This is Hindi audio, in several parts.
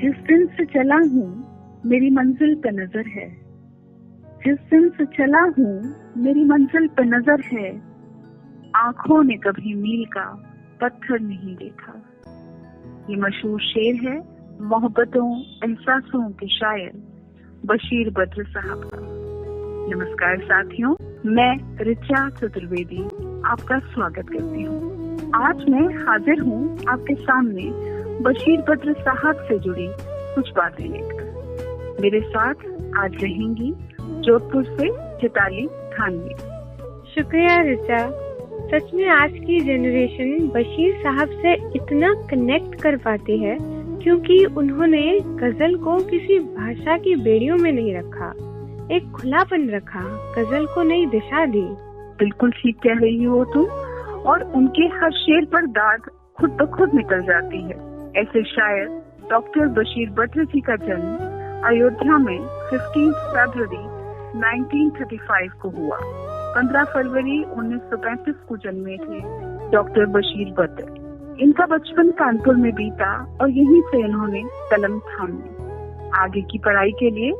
जिस दिन से चला हूँ मेरी मंजिल पे नजर है, जिस दिन से चला हूँ मेरी मंजिल पे नजर है, आंखों ने कभी मील का पत्थर नहीं देखा। ये मशहूर शेर है मोहब्बतों एहसासों के शायर बशीर बद्र साहब का। नमस्कार साथियों, मैं ऋचा चतुर्वेदी आपका स्वागत करती हूँ। आज मैं हाजिर हूँ आपके सामने बशीर बद्र साहब से जुड़ी कुछ बातें लेकर। मेरे साथ आज रहेंगी जोधपुर से चिताली धानवी। शुक्रिया ऋचा। सच में आज की जनरेशन बशीर साहब से इतना कनेक्ट कर पाती है क्योंकि उन्होंने गजल को किसी भाषा की बेड़ियों में नहीं रखा, एक खुलापन रखा, गजल को नई दिशा दी। बिल्कुल ठीक कह रही हो तुम, और उनके हर शेर पर दाग खुद ब खुद निकल जाती है। ऐसे शायर डॉक्टर बशीर बद्र जी का जन्म अयोध्या में 15 फरवरी 1935 को हुआ। 15 फरवरी 1935 को जन्मे थे डॉक्टर बशीर बद्र। इनका बचपन कानपुर में बीता और यहीं से इन्होंने कलम थामी। आगे की पढ़ाई के लिए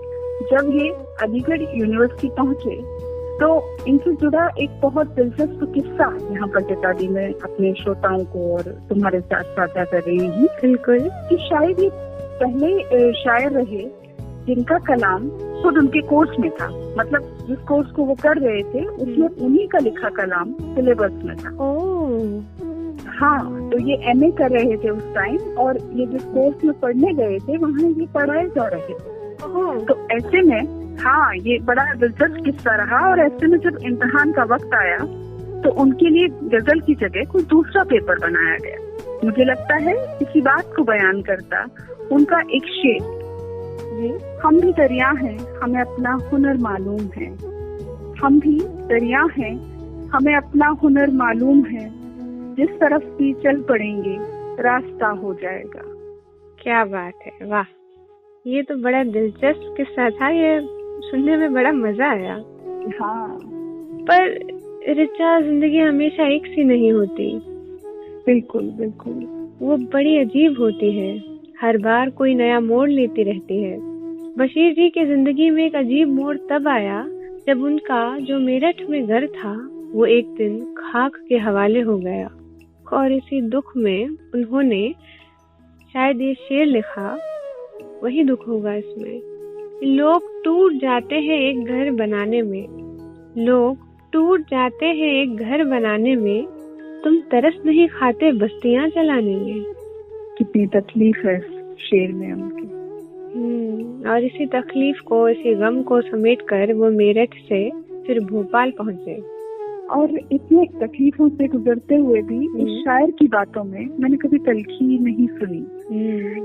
जब ये अलीगढ़ यूनिवर्सिटी पहुंचे तो इनसे जुड़ा एक बहुत दिलचस्प किस्सा यहाँ पर चिताली में अपने श्रोताओं को और तुम्हारे साथ साझा कर रही हूँ। बिल्कुल, कि शायद ये पहले शायर रहे जिनका कलाम खुद उनके कोर्स में था, मतलब जिस कोर्स को वो कर रहे थे उसमें उन्हीं का लिखा कलाम सिलेबस में था। हाँ, तो ये एमए कर रहे थे उस टाइम, और ये जिस कोर्स में पढ़ने गए थे वहाँ ये पढ़ाए जा रहे थे। तो ऐसे में हाँ, ये बड़ा दिलचस्प किस्सा रहा। और ऐसे में जब इम्तिहान का वक्त आया तो उनके लिए गजल की जगह कोई दूसरा पेपर बनाया गया। मुझे लगता है इसी बात को बयान करता उनका एक शेर, हम भी दरिया हैं हमें अपना हुनर मालूम है, हम भी दरिया हैं हमें अपना हुनर मालूम है, जिस तरफ भी चल पड़ेंगे रास्ता हो जाएगा। क्या बात है, वाह! ये तो बड़ा दिलचस्प किस्सा था, ये सुनने में बड़ा मजा आया। हाँ, पर ऋचा, जिंदगी हमेशा एक सी नहीं होती। बिल्कुल बिल्कुल, वो बड़ी अजीब होती है, हर बार कोई नया मोड़ लेती रहती है। बशीर जी की जिंदगी में एक अजीब मोड़ तब आया जब उनका जो मेरठ में घर था वो एक दिन खाक के हवाले हो गया। और इसी दुख में उन्होंने शायद ये शेर लिखा, वही दुख होगा इसमें। लोग टूट जाते हैं एक घर बनाने में, लोग टूट जाते हैं एक घर बनाने में, तुम तरस नहीं खाते बस्तियां चलाने में। कितनी तकलीफ है इस शेर में उनकी। और इसी तकलीफ को, इसी गम को समेट कर वो मेरठ से फिर भोपाल पहुंचे। और इतने तकलीफों से गुजरते हुए भी इस शायर की बातों में मैंने कभी तलखी नहीं सुनी।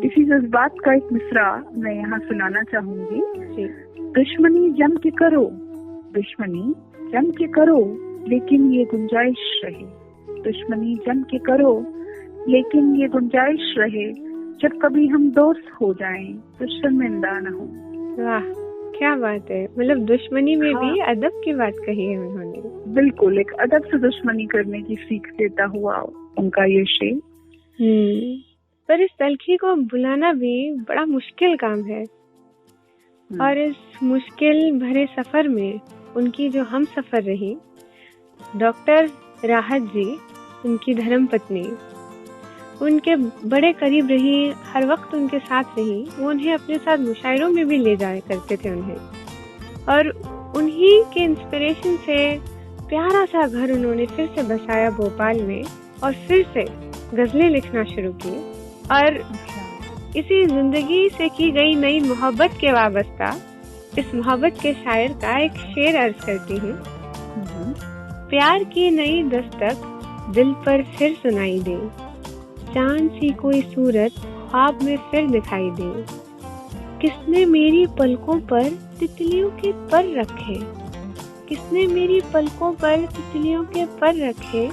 इसी जज्बात का एक मिसरा मैं यहाँ सुनाना चाहूंगी। दुश्मनी जम के करो, दुश्मनी जम के करो, लेकिन ये गुंजाइश रहे, दुश्मनी जम के करो लेकिन ये गुंजाइश रहे, जब कभी हम दोस्त हो जाएं तो शर्मिंदा न हो। वाह, क्या बात है! मतलब दुश्मनी में भी अदब की बात कही है उन्होंने। बिल्कुल, एक अदब से दुश्मनी करने की सीख देता हुआ उनका ये शेर। पर इस तलखी को बुलाना भी बड़ा मुश्किल काम है। और इस मुश्किल भरे सफर में उनकी जो हम सफर रही डॉक्टर राहत जी, उनकी धर्म पत्नी, उनके बड़े करीब रही, हर वक्त उनके साथ रही। वो उन्हें अपने साथ मुशायरों में भी ले जाया करते थे उन्हें, और उन्हीं के इंस्पिरेशन से प्यारा सा घर उन्होंने फिर से बसाया भोपाल में, और फिर से गजलें लिखना शुरू की। और इसी जिंदगी से की गई नई मोहब्बत के वाबस्ता इस मोहब्बत के शायर का एक शेर अर्ज करती हूँ। प्यार की नई दस्तक दिल पर फिर सुनाई दे, चांद सी कोई सूरत ख्वाब में फिर दिखाई दे, किसने मेरी पलकों पर तितलियों के पर रखे, किसने मेरी पलकों पर तितलियों के पर रखे,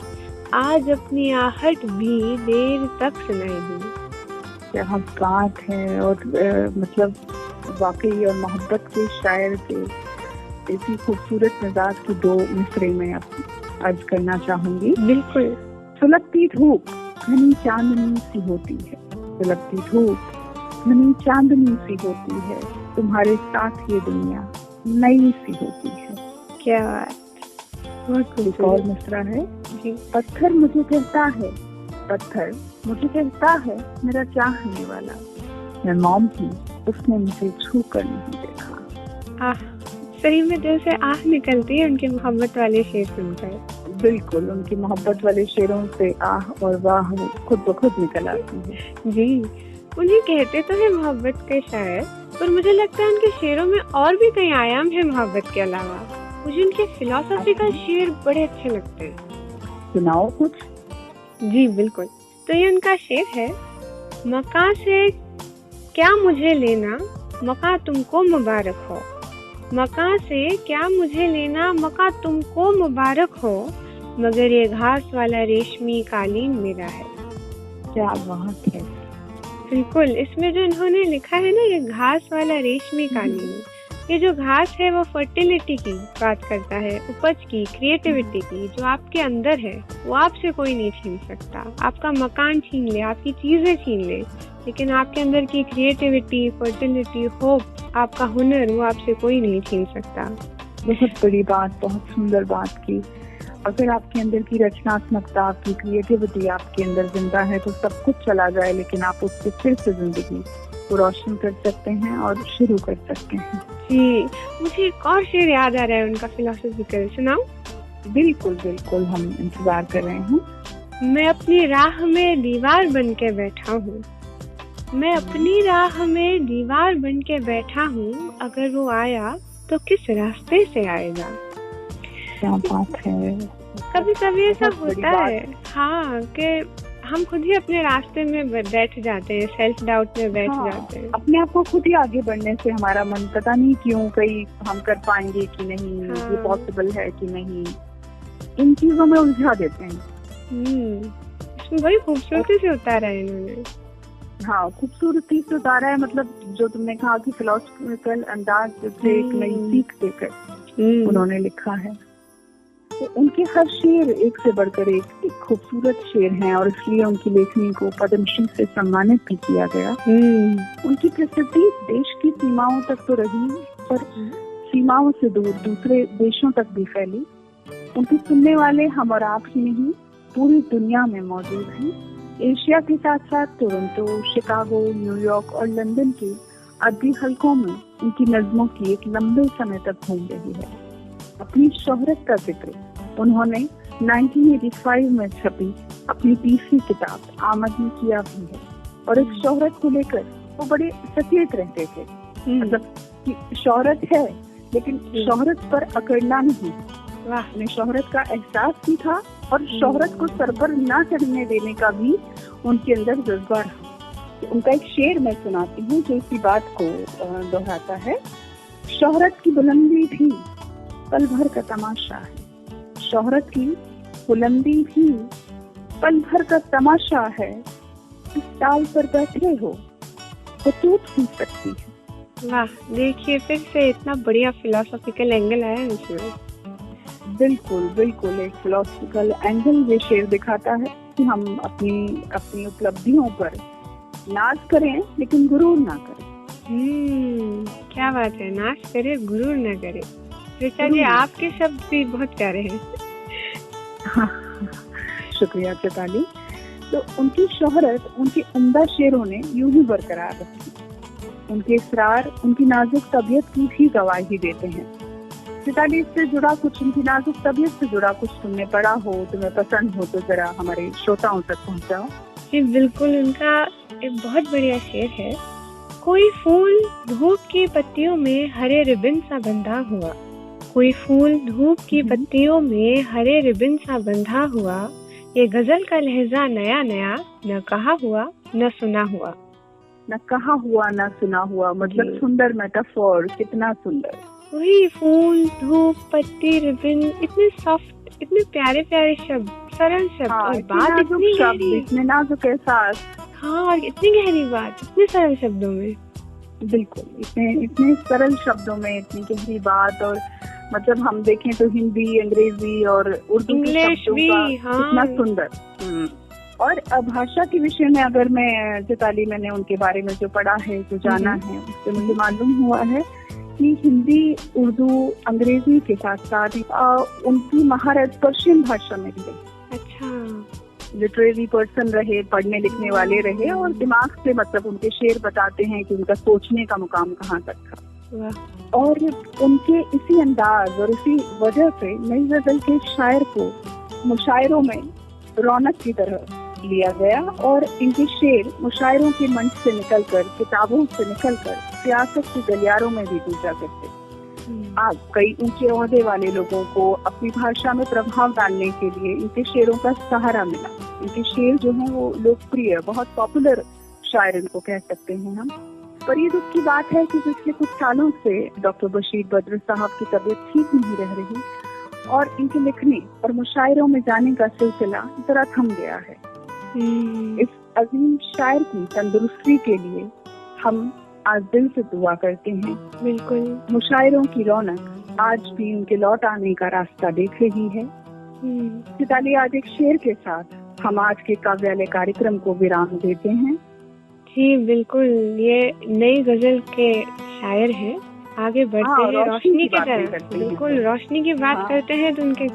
आज अपनी आहट भी देर तक सुनाई दी। क्या बात है! और मतलब वाकई और मोहब्बत के शायर के इसी खूबसूरत मिजाज की दो मिसरे में अर्ज करना चाहूंगी। बिल्कुल। सुलगती धूप घनी चांदनी सी होती है, सुलगती धूप घनी चांदनी सी होती है, तुम्हारे साथ ये दुनिया नई सी होती है। क्या बात, बहुत एक और मिसरा है। पत्थर मुझे कहता है, पत्थर मुझे कहता है मेरा चाहने वाला, मैं मॉम थी उसने मुझे छू कर नहीं देखा। सही में दिल से आह निकलती है उनके मोहब्बत वाले शेर सुनकर। बिल्कुल, उनकी मोहब्बत वाले शेरों से आह और वाह खुद ब खुद निकल आती है। जी, उन्हें कहते तो है मोहब्बत के शायर, पर मुझे लगता है उनके शेरों में और भी कई आयाम है मोहब्बत के अलावा। मुझे उनके फिलोसॉफिकल शेर बड़े अच्छे लगते हैं। सुनाओ कुछ। जी बिल्कुल, तो ये उनका शेर है, मका से क्या मुझे लेना, मका तुमको मुबारक हो। मका से क्या मुझे लेना, मका तुमको मुबारक हो, मगर ये घास वाला रेशमी कालीन मेरा है। क्या बात है। बिल्कुल, इसमें जो इन्होंने लिखा है ना, ये घास वाला रेशमी कालीन, ये जो घास है वो फर्टिलिटी की बात करता है, उपज की, क्रिएटिविटी की। जो आपके अंदर है वो आपसे कोई नहीं छीन सकता। आपका मकान छीन ले, आपकी चीजें छीन ले, लेकिन आपके अंदर की क्रिएटिविटी, फर्टिलिटी, होप, आपका हुनर, वो आपसे कोई नहीं छीन सकता। बहुत बड़ी बात, बहुत सुंदर बात की। अगर आपके अंदर की रचनात्मकता, आपकी क्रिएटिविटी आपके अंदर जिंदा है तो सब कुछ चला जाए, लेकिन आप उससे फिर से जिंदगी को रोशन कर सकते हैं और शुरू कर सकते हैं। जी, मुझे एक और शेर याद आ रहा है उनका फिलोसॉफिकल, सुनाऊं? बिल्कुल बिल्कुल, हम इंतजार कर रहे हैं। मैं अपनी राह में दीवार बन के बैठा हूँ, मैं अपनी राह में दीवार बन के बैठा हूँ, अगर वो आया तो किस रास्ते से आएगा। क्या बात है। कभी कभी ऐसा होता है कि हम खुद ही अपने रास्ते में बैठ जाते हैं, सेल्फ डाउट में बैठ जाते हैं। अपने आप को खुद ही आगे बढ़ने से हमारा मन पता नहीं क्यों कहीं हम कर पाएंगे कि नहीं, ये पॉसिबल है कि नहीं, इन चीजों में उलझा देते हैं। इसमें बड़ी खूबसूरती से उतारा है इन्होंने। हाँ, खूबसूरती से उतारा है, मतलब जो तुमने कहा कि फिलोसॉफिकल अंदाज से एक नई सीख देकर उन्होंने लिखा है। तो उनके हर शेर एक से बढ़कर एक खूबसूरत शेर हैं, और इसलिए उनकी लेखनी को पद्मश्री से सम्मानित भी किया गया। उनकी प्रसिद्धि देश की सीमाओं तक तो रही, पर सीमाओं से दूर दूसरे देशों तक भी फैली। उनके सुनने वाले हम और आप ही नहीं, पूरी दुनिया में मौजूद हैं। एशिया के साथ साथ टोरंटो, शिकागो, न्यूयॉर्क और लंदन के अरबी हलकों में उनकी नज़्मों की एक लंबे समय तक घूम रही है। अपनी शोहरत का जिक्र उन्होंने 1985 में छपी अपनी तीसरी किताब आमद में किया भी है, और इस शोहरत को लेकर वो बड़े सचेत रहते थे। मतलब कि शोहरत है लेकिन शोहरत पर अकड़ना नहीं, उन्हें शोहरत का एहसास भी था और शोहरत को सर पर ना चढ़ने देने का भी उनके अंदर जज्बा रहा। उनका एक शेर मैं सुनाती हूँ जो इसी बात को दोहराता है। शोहरत की बुलंदी भी पल भर का तमाशा है, शोहरत की बुलंदी भी पल भर का तमाशा है, इस ताल पर बैठे हो तो टूट भी सकती है। वाह, देखिए फिर से इतना बढ़िया फिलोसॉफिकल एंगल आया इसमें। बिल्कुल बिल्कुल, एक फिलोसॉफिकल एंगल ये शेर दिखाता है कि हम अपनी उपलब्धियों पर नाज करें लेकिन गुरूर ना करें। क्या बात है, नाज करे गुरूर ना करे। ऋचा जी, आपके शब्द भी बहुत प्यारे हैं। शुक्रिया चेताली। तो उनकी शोहरत उनकी उम्दा शेरों ने यूं ही बरकरार रखी। उनके इसरार उनकी नाजुक तबीयत की भी गवाही देते हैं। चेताली, इससे जुड़ा कुछ, उनकी नाजुक तबीयत से जुड़ा कुछ तुमने पढ़ा हो, तुम्हें पसंद हो तो जरा हमारे श्रोताओं तक पहुंचाओ। जी बिल्कुल, उनका एक बहुत बढ़िया शेर है। कोई फूल धूप की पत्तियों में हरे रिबन सा बंधा हुआ, कोई फूल धूप की पत्तियों में हरे रिबन सा बंधा हुआ, ये गजल का लहजा नया नया, न कहा हुआ न सुना हुआ। न कहा हुआ न सुना हुआ, मतलब सुंदर मेटाफोर, कितना सुंदर। वही फूल धूप पत्ती रिबन, इतने सॉफ्ट, इतने प्यारे प्यारे शब्द, सरल शब्द, और बात इतनी गहरी, इतने नाजुक एहसास। हाँ, और इतनी गहरी बात इतने सरल शब्दों में। बिल्कुल, इतने सरल शब्दों में इतनी गहरी बात। और मतलब हम देखें तो हिंदी, अंग्रेजी और उर्दू के शब्दों का कितना सुंदर। और भाषा के विषय में अगर मैं चैताली, मैंने उनके बारे में जो पढ़ा है, जो जाना है, उससे मुझे मालूम हुआ है कि हिंदी, उर्दू, अंग्रेजी के साथ साथ उनकी महारत पर्शियन भाषा में भी रही। अच्छा। लिटरेरी पर्सन रहे, पढ़ने लिखने वाले रहे, और दिमाग से मतलब उनके शेर बताते हैं कि उनका सोचने का मुकाम कहाँ तक था। और उनके इसी अंदाज और इसी वजह से नई गजल के शायर को मुशायरों में रौनक की तरह लिया गया, और इनके शेर मुशायरों के मंच से निकलकर, किताबों से निकलकर सियासत के गलियारों में भी गूंजा करते। आज कई ऊंचे ओहदे वाले लोगों को अपनी भाषा में प्रभाव डालने के लिए इनके शेरों का सहारा मिला। इनके शेर जो हैं वो लोकप्रिय, बहुत पॉपुलर शायर इनको कह सकते हैं हम। पर ये दुख की बात है कि पिछले कुछ सालों से डॉक्टर बशीर बद्र साहब की तबीयत ठीक नहीं रह रही, और इनके लिखने और मुशायरों में जाने का सिलसिला जरा थम गया है। इस अजीम शायर की तंदुरुस्ती के लिए हम आज दिल से दुआ करते हैं। बिल्कुल। मुशायरों की रौनक आज भी उनके लौट आने का रास्ता देख रही है। चैताली, आज एक शेर के साथ हम आज के काव्यालय कार्यक्रम को विराम देते हैं। जी बिल्कुल, ये नई गजल के शायर हैं। आगे बढ़ते हैं रोशनी की तरफ। बिल्कुल, रोशनी की बात करते हैं तो उनके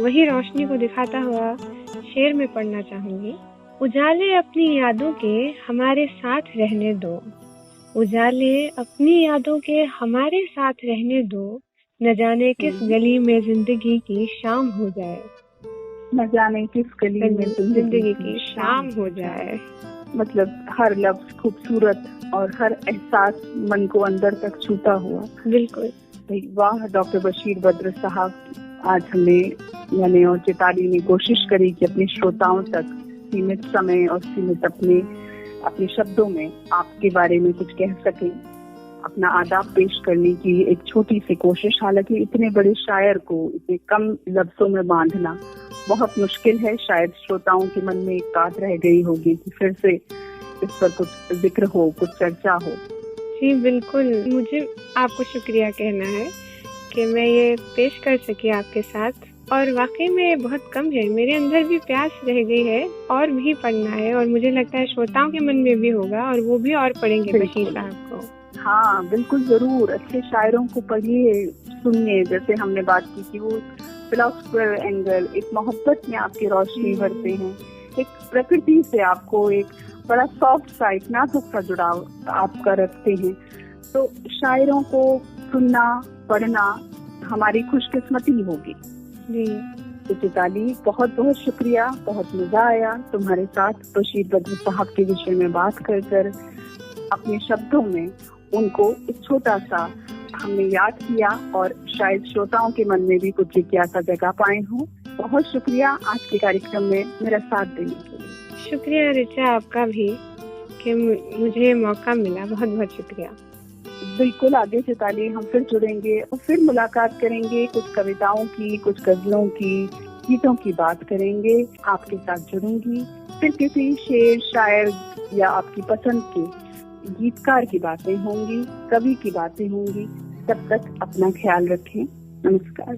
वही रोशनी को दिखाता हुआ शेर में पढ़ना चाहूंगी। उजाले अपनी यादों के हमारे साथ रहने दो, उजाले अपनी यादों के हमारे साथ रहने दो, न जाने किस गली में जिंदगी की शाम हो जाए, न जाने किस गली में जिंदगी की शाम हो जाए। मतलब हर लफ्ज खूबसूरत और हर एहसास मन को अंदर तक छूता हुआ। बिल्कुल। वाह डॉक्टर बशीर बद्र साहब, आज हमने मैंने और चैताली ने कोशिश करी कि अपने श्रोताओं तक सीमित समय और सीमित अपने शब्दों में आपके बारे में कुछ कह सकें, अपना आदाब पेश करने की एक छोटी सी कोशिश। हालांकि इतने बड़े शायर को इतने कम लफ्जों में बांधना बहुत मुश्किल है। शायद श्रोताओं के मन में एक बात रह गई होगी कि फिर से इस पर कुछ जिक्र हो, कुछ चर्चा हो। जी बिल्कुल, मुझे आपको शुक्रिया कहना है कि मैं ये पेश कर सकी आपके साथ, और वाकई में बहुत कम है, मेरे अंदर भी प्यास रह गई है और भी पढ़ना है, और मुझे लगता है श्रोताओं के मन में भी होगा और वो भी और पढ़ेंगे बशीर साहब को। हाँ बिल्कुल, जरूर अच्छे शायरों को पढ़िए, सुनिए। जैसे हमने बात की कि वो फिलोसफर एंगल, एक मोहब्बत में आपकी रोशनी भरते हैं, एक प्रकृति से आपको एक बड़ा सॉफ्ट सा, एक नाजुक सा जुड़ाव आपका रखते हैं। तो शायरों को सुनना, पढ़ना हमारी खुशकिस्मती होगी। तो चैताली, बहुत बहुत शुक्रिया, बहुत मजा आया तुम्हारे साथ बशीर बद्र साहब के विषय में बात कर अपने शब्दों में उनको एक छोटा सा हमने याद किया, और शायद श्रोताओं के मन में भी कुछ जिज्ञासा जगह पाए हो। बहुत शुक्रिया आज के कार्यक्रम में मेरा साथ देने के लिए। शुक्रिया रिचा आपका भी कि मुझे मौका मिला, बहुत बहुत शुक्रिया। बिल्कुल, आगे चैताली हम फिर जुड़ेंगे और फिर मुलाकात करेंगे, कुछ कविताओं की, कुछ गजलों की, गीतों की बात करेंगे, आपके साथ जुड़ूंगी। फिर किसी शेर, शायर या आपकी पसंद के गीतकार की बातें होंगी, कवि की बातें होंगी। तब तक अपना ख्याल रखें। नमस्कार।